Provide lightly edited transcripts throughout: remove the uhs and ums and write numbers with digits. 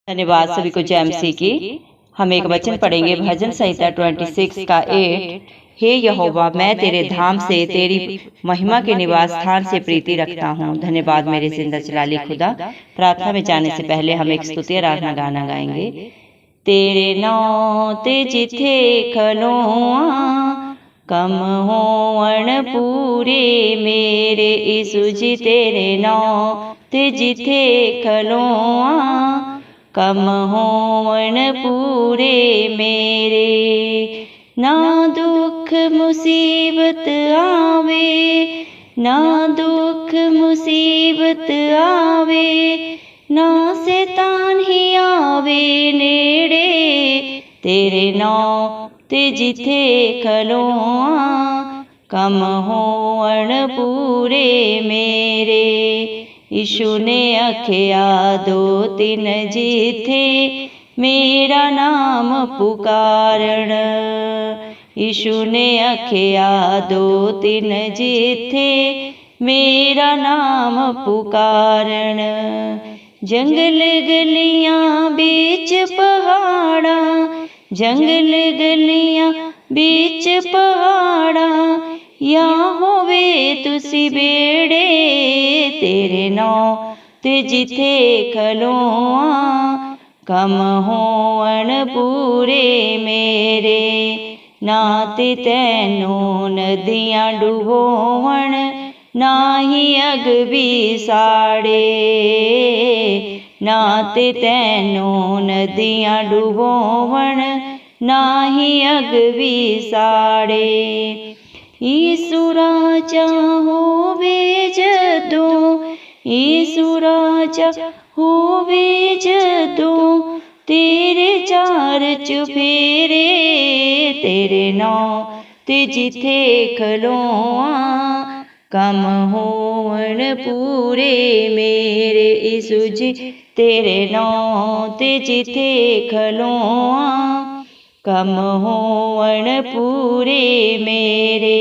धन्यवाद सभी को जैमसी की। हम एक वचन पढ़ेंगे भजन संहिता 26 का 8। हे यहोवा, मैं तेरे धाम से, तेरी महिमा के निवास स्थान से प्रीति रखता हूँ। धन्यवाद मेरे जिंदा चलाली खुदा। प्रार्थना में जाने से पहले हम एक स्तुति आराधना गाना गाएंगे। तेरे नाम ते जिथे खलोआ कम होवण पूरे मेरे यीशु जी, तेरे नाम ते जिथे खलोआ कम होवण पूरे मेरे। ना दुख मुसीबत आवे, ना दुख मुसीबत आवे, ना शैतान ही आवे नेड़े। तेरे नाम ते जिथे खलोआ कम होवण पूरे मेरे। यीशु ने आख्या दो तीन जिथे मेरा नाम पुकारन। यीशु ने आख्या दो तीन जिथे मेरा नाम पुकारन। जंगल गलियां बीच पहाड़ा, जंगल गलियां बीच पहाड़ा, या होवे तुसी बेड़े। तेरे नाम ते जिथे खलोआ कम होवण पूरे मेरे। ना ते तैनू नदियां डुबोवण, ना ही अग भी साड़े। ना ते तैनू नदियां डुबोवण, ना ही अग भी साड़े। यीशु राजा होवे जदों, यीशु राजा होवे जदों, तेरे चार चुफेरे। तेरे नाम ते जिथे खलोआ कम होवण पूरे मेरे। यीशु जी, तेरे नाम ते जिथे खलोआ कम होवण पूरे मेरे।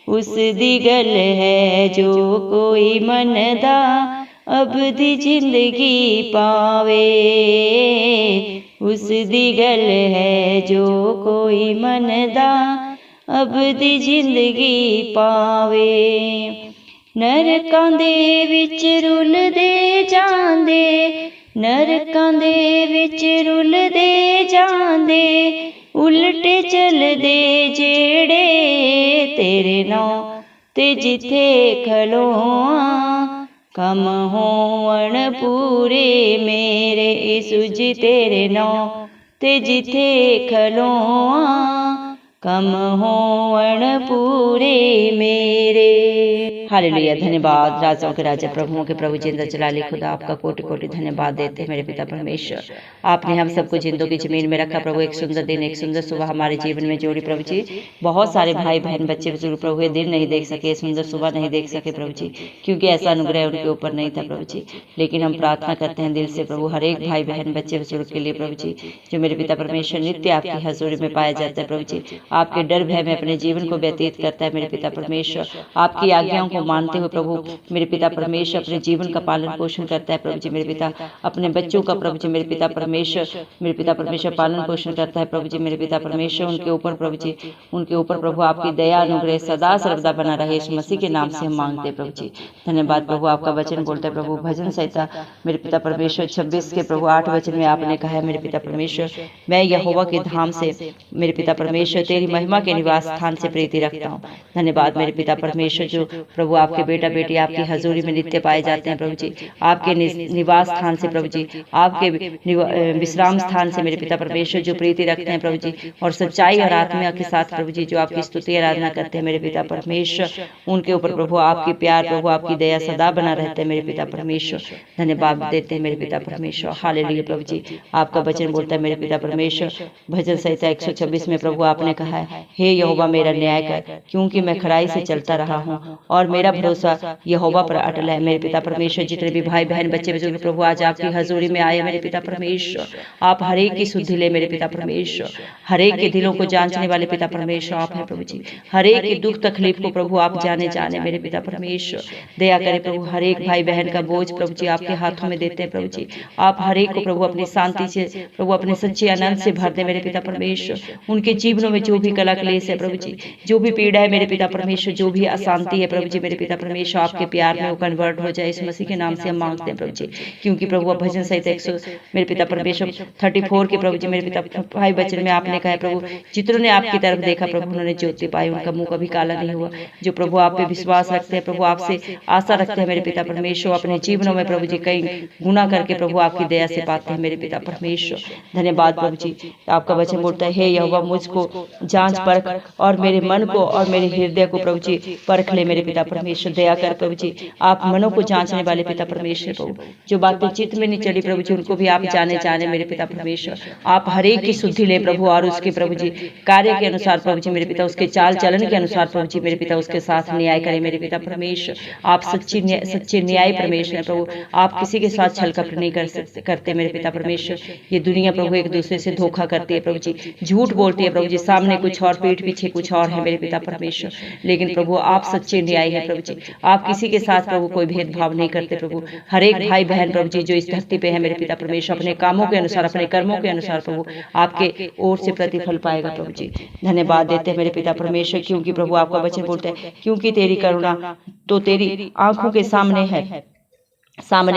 उस दी गल है जो कोई मनदा अब दी जिंदगी पावे। उस दी गल है जो कोई मनदा अब दी जिंदगी पावे। नरकां दे विच रुलदे जांदे, नरकां दे विच रुलदे जांदे, उल्टे चलदे जेड़े। तेरे नाम ते जिथे खलोआ कम होवण पूरे मेरे। यीशु जी, तेरे नाम ते जिथे खलोआ कम होवण पूरे मेरे। हालेलुया। धन्यवाद राजाओं के राजा, प्रभुओं के प्रभु, जिंदा जलाली खुदा, आपका कोटि कोटि धन्यवाद देते हैं मेरे पिता परमेश्वर। आपने हम सबको जिंदों की जमीन में रखा प्रभु। एक सुंदर दिन, एक सुंदर सुबह हमारे जीवन में जोड़ी प्रभु जी। बहुत सारे भाई बहन बच्चे बुजुर्ग प्रभु ये दिन नहीं देख सके, सुंदर सुबह नहीं देख सके प्रभु जी, क्योंकि ऐसा अनुग्रह उनके ऊपर नहीं था प्रभु जी। लेकिन हम प्रार्थना करते हैं दिल से प्रभु, हर एक भाई बहन बच्चे बुजुर्ग के लिए प्रभु जी, जो मेरे पिता परमेश्वर नित्य आपकी हजूरी में पाया जाता है प्रभु जी। आपके डर भय में अपने जीवन को व्यतीत करता है मेरे पिता परमेश्वर। आपकी आज्ञाओं को मानते हुए प्रभु मेरे पिता परमेश्वर अपने जीवन का पालन पोषण करता है प्रभु जी। मेरे पिता अपने बच्चों का प्रभु जी, मेरे पिता परमेश्वर, मेरे पिता परमेश्वर पालन पोषण करता है प्रभु जी। मेरे पिता परमेश्वर उनके ऊपर प्रभु जी, उनके ऊपर प्रभु आपकी दया अनुग्रह सदा सर्वदा बना रहे। इस मसीह के नाम से हम मांगते हैं प्रभु जी। धन्यवाद प्रभु। आपका वचन बोलता है प्रभु भजन संहिता मेरे पिता परमेश्वर 26 के प्रभु 8 वचन में आपने कहा है मेरे पिता परमेश्वर, मैं यहोवा के धाम से मेरे पिता परमेश्वर तेरी महिमा के निवास स्थान से प्रीति रखता हूँ। धन्यवाद मेरे पिता परमेश्वर, जो प्रभु आपके बेटा बेटी आपकी हजूरी में नित्य पाए जाते हैं प्रभु जी। आपके निवास स्थान से प्रभु जी, आपके विश्राम स्थान से मेरे पिता परमेश्वर जो प्रीति रखते हैं प्रभु जी, और सच्चाई और आत्मा के साथ प्रभु जी जो आपकी स्तुति आराधना करते हैं मेरे पिता परमेश्वर, उनके ऊपर प्रभु आपकी प्यार प्रभु आपकी दया सदा बना रहता है मेरे पिता परमेश्वर। धन्यवाद देते हैं मेरे पिता परमेश्वर। हालेलुया प्रभु जी। आपका वचन बोलता है मेरे पिता परमेश्वर भजन संहिता 126 में प्रभु आपने कहा है, हे यहोवा मेरा न्याय कर, क्योंकि मैं खराई से चलता रहा हूँ और मेरा भरोसा यहोवा पर अटल है। मेरे पिता परमेश्वर, जितने भी भाई बहन बच्चे बुजुर्ग प्रभु आज आपकी हजूरी में आए मेरे पिता परमेश्वर, आप हरेक की शुद्धि ले मेरे पिता परमेश्वर। हरेक के दिलों को जांचने वाले पिता परमेश्वर आप हैं प्रभु जी। हरेक की दुख तकलीफ को प्रभु आप जाने जाने मेरे पिता परमेश्वर। दया करें प्रभु, हरेक भाई बहन का बोझ प्रभु जी आपके हाथों में देते हैं प्रभु जी। आप हरेक को प्रभु अपनी शांति से प्रभु अपने सच्चे आनंद से भर दे मेरे पिता परमेश्वर। उनके जीवनों में जो भी कला क्लेश है प्रभु जी, जो भी पीड़ा है मेरे पिता परमेश्वर, जो भी अशांति है प्रभु जी मेरे पिता परमेश्वर, आपके प्यार में वो कन्वर्ट हो जाए। इस मसीह के नाम से हम मांगते हैं प्रभु जी। क्योंकि प्रभु अब भजन सहित 100 मेरे पिता परमेश्वर 34 के प्रभु जी मेरे पिता भाई बचन में आपने कहा प्रभु, जितनों ने आपकी तरफ देखा प्रभु उन्होंने ज्योति पाई, उनका मुंह कभी काला नहीं हुआ। जो प्रभु आप पे विश्वास रखते हैं प्रभु, आपसे आशा रखते हैं मेरे पिता परमेश्वर, अपने जीवनों में प्रभु जी कई गुना करके प्रभु आपकी दया से पाते हैं मेरे पिता परमेश्वर। धन्यवाद प्रभु जी। आपका वचन बोलता है, हे यहोवा मुझको जांच परख और मेरे मन को और मेरे हृदय को प्रभु जी परख ले मेरे पिता परमेश्वर। दया कर प्रभु जी, आप मनों को जांचने वाले पिता परमेश्वर प्रभु, जो बातें चित्त में नहीं चली प्रभु जी उनको भी आप जाने जाने मेरे पिता परमेश्वर। आप हरेक की शुद्धि ले प्रभु, और उसके प्रभु जी कार्य के अनुसार प्रभु जी मेरे पिता, उसके चाल चलन के अनुसार प्रभु जी मेरे पिता उसके साथ न्याय करें मेरे पिता परमेश्वर। आप सच्चे न्याय परमेश्वर है प्रभु, आप किसी के साथ छल कपट नहीं करते मेरे पिता परमेश्वर। ये दुनिया प्रभु एक दूसरे से धोखा करती है प्रभु जी, झूठ बोलती है प्रभु जी, सामने कुछ और पीठ पीछे कुछ और है मेरे पिता परमेश्वर। लेकिन प्रभु आप सच्चे न्याय है प्रभु जी, आप किसी के साथ प्रभु कोई भेदभाव नहीं करते प्रभु। हर एक भाई बहन प्रभु जी जो इस धरती पे है मेरे पिता परमेश्वर, अपने कामों के अनुसार अपने कर्मों के अनुसार प्रभु आपके ओर से प्रतिफल पाएगा प्रभु जी। धन्यवाद देते हैं मेरे पिता परमेश्वर, क्योंकि प्रभु आपका वचन बोलता है, क्योंकि तेरी करुणा तो तेरी आंखों के सामने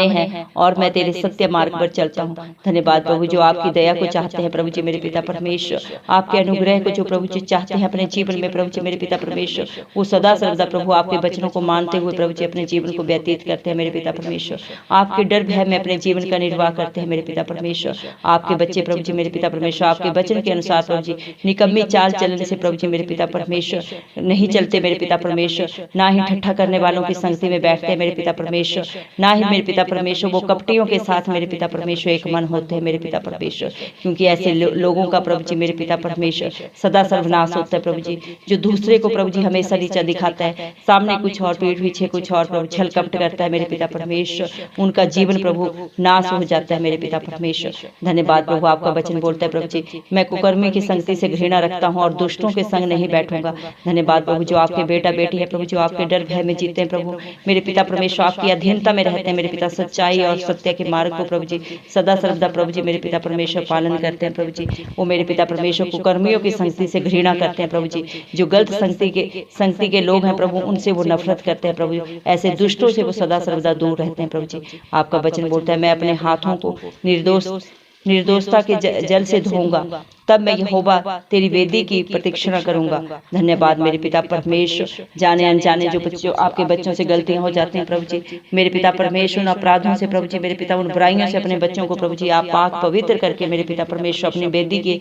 है और मैं तेरे सत्य मार्ग पर चलता हूँ। धन्यवाद प्रभु, जो आपकी दया को चाहते हैं प्रभु जी मेरे पिता परमेश्वर, आपके अनुग्रह को जो प्रभु जी चाहते हैं अपने जीवन में प्रभु जी मेरे पिता परमेश्वर, वो सदा सर्वदा प्रभु आपके वचनों को मानते हुए प्रभु जी अपने जीवन को व्यतीत करते हैं मेरे पिता परमेश्वर। आपके डर भय में अपने जीवन का निर्वाह करते हैं मेरे पिता परमेश्वर। आपके बच्चे प्रभु जी मेरे पिता परमेश्वर आपके वचन के अनुसार प्रभु जी निकम्मी चाल चलने से प्रभु जी मेरे पिता परमेश्वर नहीं चलते मेरे पिता परमेश्वर, ना ही ठट्ठा करने वालों की संगति में बैठते हैं मेरे पिता परमेश्वर, ना ही मेरे पिता परमेश्वर वो कपटियों के साथ मेरे पिता परमेश्वर एक मन होते हैं मेरे पिता परमेश्वर। क्योंकि ऐसे लोगों का प्रभु जी मेरे पिता परमेश्वर सदा सर्वनाश होता है प्रभु जी, जो दूसरे को प्रभु जी हमेशा नीचा दिखाता है, सामने कुछ और पीठ पीछे कुछ और प्रभु छल कपट करता है मेरे पिता परमेश्वर, उनका जीवन प्रभु नाश हो जाता है मेरे पिता परमेश्वर। धन्यवाद प्रभु, आपका वचन बोलता है प्रभु जी, मैं कुकर्मी की संगति से घृणा रखता हूँ और दुष्टों के संग नहीं बैठूंगा। धन्यवाद प्रभु, जो आपके बेटा बेटी है प्रभु, जो आपके डर भय में जीते हैं प्रभु मेरे पिता परमेश्वर, आपकी अधीनता में रहते हैं मेरे पिता, सच्चाई और सत्य के मार्ग को प्रभु जी सदा सर्वदा प्रभु जी मेरे पिता परमेश्वर पालन करते हैं प्रभु जी। वो मेरे पिता परमेश्वर कुकर्मियों की संगति से घृणा करते हैं प्रभु जी, जो गलत संगति के लोग हैं प्रभु उनसे वो नफरत करते हैं प्रभु, ऐसे दुष्टों से वो सदा सर्वदा दूर रहते हैं प्रभु जी। आपका वचन बोलता है, मैं अपने हाथों को निर्दोषता के जल से धोऊंगा, तब मैं यहोवा तेरी वेदी की प्रतीक्षा करूंगा। धन्यवाद मेरे पिता परमेश्वर, जाने अनजाने जो बच्चों आपके बच्चों से गलतियां हो जाती हैं प्रभु जी मेरे पिता परमेश्वर, उन अपराधों से प्रभु जी मेरे पिता, उन बुराइयों से अपने बच्चों को प्रभु जी आप पाक पवित्र करके मेरे पिता परमेश्वर अपनी वेदी के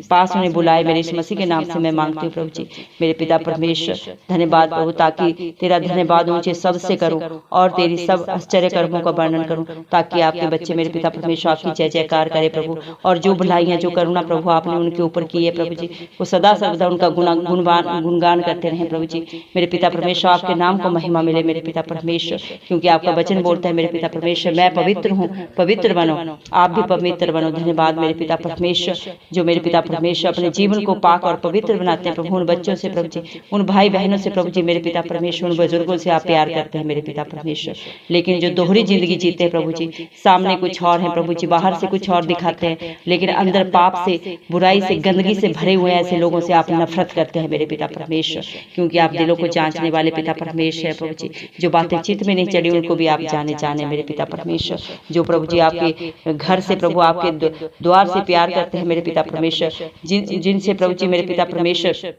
पास उन्हें बुलाए। मेरे इस मसीह के नाम से मैं मांगती हूँ प्रभु जी मेरे पिता परमेश्वर। धन्यवाद प्रभु, ताकि तेरा धन्यवाद ऊंचे शब्द से करूँ और तेरी सब आश्चर्य कर्मों का वर्णन करूँ, ताकि आपके बच्चे मेरे पिता परमेश्वर आपकी जय जयकार करे प्रभु। और जो भलाइयाँ जो करुणा प्रभु आपने उनके ऊपर की है प्रभु जी, वो सदा सर्वदा उनका गुणगान करते रहे प्रभु जी मेरे पिता परमेश्वर। आपके नाम को महिमा मिले मेरे पिता परमेश्वर, क्योंकि आपका वचन बोलता है मेरे पिता परमेश्वर, मैं पवित्र हूँ, पवित्र बनो, आप भी पवित्र बनो। धन्यवाद मेरे पिता परमेश्वर, जो मेरे पिता परमेश्वर अपने जीवन को पाक और पवित्र बनाते हैं प्रभु, उन बच्चों से प्रभु जी, उन भाई बहनों से प्रभु जी मेरे पिता परमेश्वर, उन बुजुर्गों से आप प्यार करते हैं मेरे पिता परमेश्वर। लेकिन जो दोहरी जिंदगी जीते हैं प्रभु जी, सामने कुछ और है प्रभु जी, बाहर से कुछ और दिखाते हैं, लेकिन अंदर पाप से बुराई से गंदगी से भरे हुए ऐसे लोगों से आप नफरत करते हैं मेरे पिता परमेश्वर। क्योंकि आप दिलों को जांचने वाले पिता परमेश्वर है प्रभु जी, जो बातें चित्त में नहीं चढ़ी उनको भी आप जाने मेरे पिता परमेश्वर। जो प्रभु जी आपके घर से प्रभु आपके द्वार से प्यार करते हैं मेरे पिता परमेश्वर, जिनसे प्रभु जी मेरे पिता परमेश्वर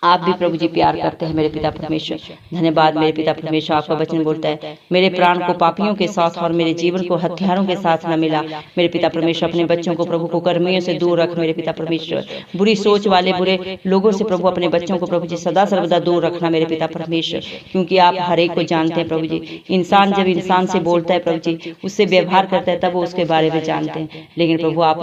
आप भी प्रभु जी प्यार करते हैं मेरे पिता परमेश्वर। धन्यवाद मेरे पिता परमेश्वर, आपका वचन बोलता है, मेरे प्राण को पापियों के साथ और मेरे जीवन को हथियारों के साथ न मिला। मेरे पिता परमेश्वर, अपने बच्चों को प्रभु कुकर्मियों से दूर रख मेरे पिता परमेश्वर, बुरी सोच वाले बुरे लोगों से प्रभु अपने बच्चों को प्रभु जी सदा सर्वदा दूर रखना मेरे पिता परमेश्वर। क्योंकि आप हर एक को जानते हैं प्रभु जी। इंसान जब इंसान से बोलता है प्रभु जी, उससे व्यवहार करता है, तब वो उसके बारे में जानते हैं। लेकिन प्रभु आप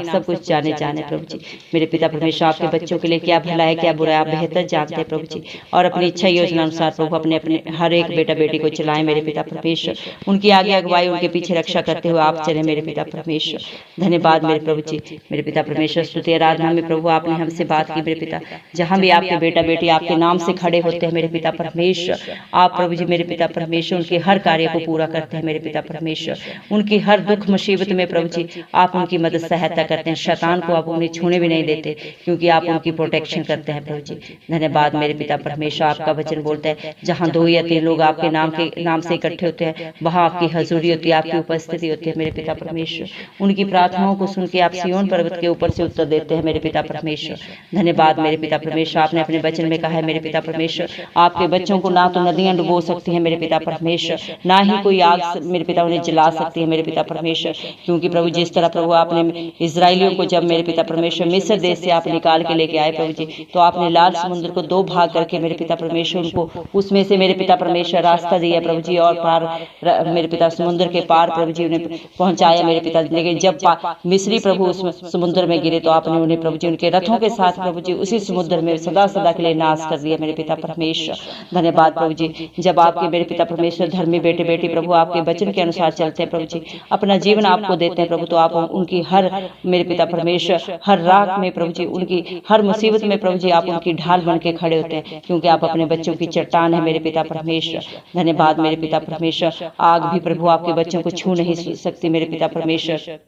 सब कुछ जाने प्रभु जी मेरे पिता परमेश्वर। आपके बच्चों के लिए क्या भला है क्या बुरा है आप बेहतर जानते हैं प्रभु जी, और अपनी इच्छा योजना अनुसार प्रभु अपने अपने हर एक बेटा बेटी को चलाएं मेरे पिता परमेश्वर। उनकी आगे अगुवाई, उनके पीछे रक्षा करते हुए आप चले मेरे पिता परमेश्वर। धन्यवाद मेरे प्रभु जी, मेरे पिता परमेश्वर। स्तुति आराधना में प्रभु आपने हमसे बात की मेरे पिता, जहाँ भी आपके बेटा बेटी आपके नाम से खड़े होते हैं मेरे पिता परमेश्वर, आप प्रभु जी मेरे पिता परमेश्वर उनके हर कार्य को पूरा करते हैं मेरे पिता परमेश्वर। उनकी हर दुख मुसीबत में प्रभु जी आप उनकी मदद सहायता करते हैं। शैतान को आप उन्हें छूने भी नहीं देते, क्योंकि आप उनकी प्रोटेक्शन करते हैं प्रभु जी। धन्यवाद मेरे पिता परमेश्वर। आपका वचन बोलता है जहाँ 2 या 3 लोग आपके नाम से इकट्ठे होते हैं, वहाँ आपकी हजूरी होती है, आपकी उपस्थिति होती है मेरे पिता परमेश्वर। उनकी प्रार्थनाओं को सुन के आप सिय्योन पर्वत के ऊपर से उत्तर देते हैं मेरे पिता परमेश्वर। धन्यवाद मेरे पिता परमेश्वर। आपने अपने वचन में कहा है मेरे पिता परमेश्वर, आपके बच्चों को ना तो नदियां डुबो सकती हैं मेरे पिता परमेश्वर, ना ही कोई आग मेरे पिता उन्हें जला सकती है मेरे पिता परमेश्वर। क्योंकि प्रभु जिस तरह प्रभु आपने इजराइलियों को जब मेरे पिता परमेश्वर मिस्र देश से आप निकाल के लेके आए प्रभु जी, तो आपने लाल समुद्र को 2 भाग करके मेरे पिता परमेश्वर उनको उसमें से मेरे पिता परमेश्वर रास्ता दिया प्रभु जी, और पार मेरे पिता समुद्र के पार प्रभु जी उन्हें पहुंचाया मेरे पिता। लेकिन जब मिस्री प्रभु उस समुद्र में गिरे, तो आपने उन्हें प्रभु जी उनके रथों के साथ प्रभु जी उसी समुद्र में सदा सदा के लिए नाश कर दिया मेरे पिता परमेश्वर। धन्यवाद प्रभु जी। जब आपके मेरे पिता परमेश्वर धर्मी बेटे बेटी प्रभु आपके वचन के अनुसार चलते हैं प्रभु जी, अपना जीवन आपको देते हैं प्रभु, तो आप उनकी हर मेरे पिता परमेश्वर हर रात में प्रभु जी, उनकी हर मुसीबत में प्रभु जी आप उनकी ढाल बन के खड़े होते हैं, क्योंकि आप अपने बच्चों की चट्टान है मेरे पिता परमेश्वर। धन्यवाद मेरे पिता परमेश्वर। आग भी प्रभु आपके बच्चों को छू नहीं सकती मेरे पिता परमेश्वर।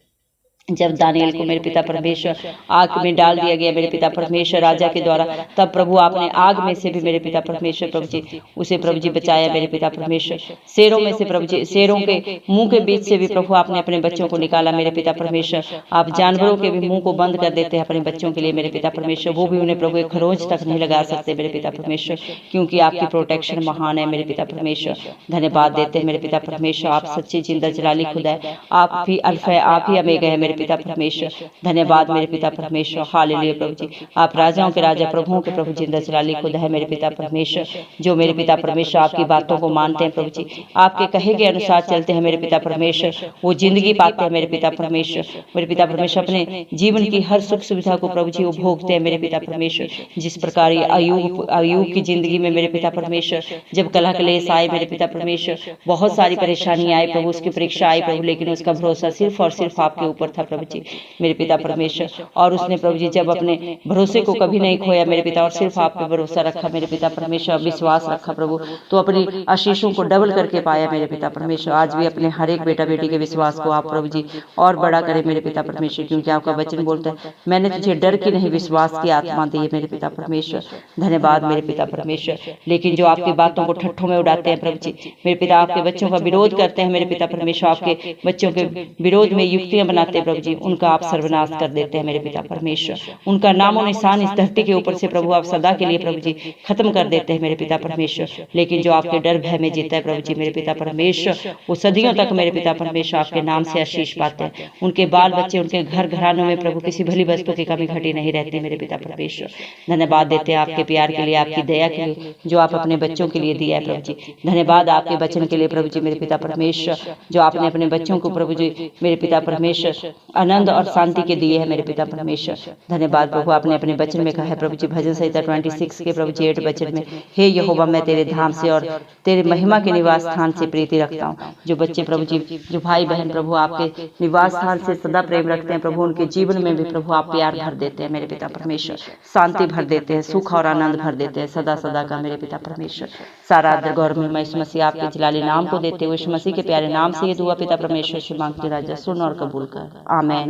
जब दानियल को मेरे पिता परमेश्वर आग में डाल दिया गया मेरे पिता परमेश्वर राजा के द्वारा, तब प्रभु आपने आग में से भी मेरे पिता परमेश्वर प्रभु जी उसे प्रभु जी बचाया मेरे पिता परमेश्वर। शेरों में से प्रभु जी, शेरों के मुंह के बीच से भी प्रभु आपने अपने बच्चों को निकाला मेरे पिता परमेश्वर। आप जानवरों के भी मुंह को बंद कर देते हैं अपने बच्चों के लिए मेरे पिता परमेश्वर, वो भी उन्हें प्रभु एक खरोंच तक नहीं लगा सकते मेरे पिता परमेश्वर, क्योंकि आपकी प्रोटेक्शन महान है मेरे पिता परमेश्वर। धन्यवाद देते हैं मेरे पिता परमेश्वर। आप सच्ची जिंदा जलाली खुदा है, आप भी अल्फा है, आप ही अमेगा है मेरे पिता परमेश्वर। धन्यवाद मेरे पिता परमेश्वर। हालेलुया प्रभु जी। आप राजाओं के राजा प्रभुओं के प्रभु जिंदा जलाली खुदा है मेरे पिता परमेश्वर, जो मेरे पिता परमेश्वर आपकी बातों को मानते हैं प्रभु जी, आपके कहे के अनुसार चलते हैं मेरे पिता परमेश्वर, वो जिंदगी पाते हैं मेरे पिता परमेश्वर। मेरे पिता परमेश्वर अपने जीवन की हर सुख सुविधा को प्रभु जी वो भोगते हैं मेरे पिता परमेश्वर। जिस प्रकार अयूब की जिंदगी में मेरे पिता परमेश्वर जब कलह कलेश आए मेरे पिता परमेश्वर, बहुत सारी परेशानी आई प्रभु, उसकी परीक्षा आई प्रभु, लेकिन उसका भरोसा सिर्फ और सिर्फ आपके ऊपर था प्रभु जी मेरे पिता परमेश्वर। और उसने प्रभु जी जब अपने भरोसे को कभी नहीं खोया मेरे पिता, और सिर्फ आप पे भरोसा रखा मेरे पिता परमेश्वर, विश्वास रखा प्रभु, तो अपनी आशीषों को डबल करके पाया मेरे पिता परमेश्वर। आज भी अपने हर एक बेटा बेटी के विश्वास को आप प्रभु जी और बड़ा करें मेरे पिता परमेश्वर, क्योंकि आपका वचन बोलता है मैंने तुझे डर की नहीं विश्वास की आत्मा दी है मेरे पिता परमेश्वर। धन्यवाद मेरे पिता परमेश्वर। लेकिन जो आपकी बातों को ठट्ठों में उड़ाते हैं प्रभु जी मेरे पिता, आपके बच्चों का विरोध करते हैं मेरे पिता परमेश्वर, आपके बच्चों के विरोध में युक्तियां बनाते हैं प्रभु जी, उनका आप सर्वनाश कर देते हैं मेरे पिता परमेश्वर। उनका नामो निशान इस धरती के ऊपर से प्रभु आप सदा के लिए प्रभु जी खत्म कर देते हैं मेरे पिता परमेश्वर। लेकिन जो आपके डर भय में जीता है प्रभु जी मेरे पिता परमेश्वर, वो सदियों तक मेरे पिता परमेश्वर आपके नाम से आशीष पाते हैं। उनके बाल बच्चे, उनके घर घरानों में प्रभु किसी भली वस्तु की कमी घटी नहीं रहती मेरे पिता परमेश्वर। धन्यवाद देते हैं आपके प्यार के लिए, आपकी दया के लिए, जो आप अपने बच्चों के लिए दिया है प्रभु जी। धन्यवाद आपके वचन के लिए प्रभु जी मेरे पिता परमेश्वर, जो आपने अपने बच्चों को प्रभु जी मेरे पिता परमेश्वर आनंद और शांति के दिए है मेरे पिता परमेश्वर। धन्यवाद प्रभु। आपने अपने वचन में कहा है प्रभु जी भजन संहिता 26 के प्रभु जी 8 वचन में, हे यहोवा मैं तेरे धाम से और तेरे महिमा के निवास स्थान से प्रीति रखता हूँ। जो बच्चे प्रभु जी, जो भाई बहन प्रभु आपके निवास स्थान से सदा प्रेम रखते हैं प्रभु, उनके जीवन में भी प्रभु आप प्यार भर देते हैं मेरे पिता परमेश्वर, शांति भर देते हैं, सुख और आनंद भर देते हैं सदा सदा का मेरे पिता परमेश्वर। सारा गौर में मैं इस मसीह आपके जलाली नाम को देते हुए इस मसीह के प्यारे नाम से ये दुआ पिता परमेश्वर से मांगते राजा सुन और कबूल कर, आमेन।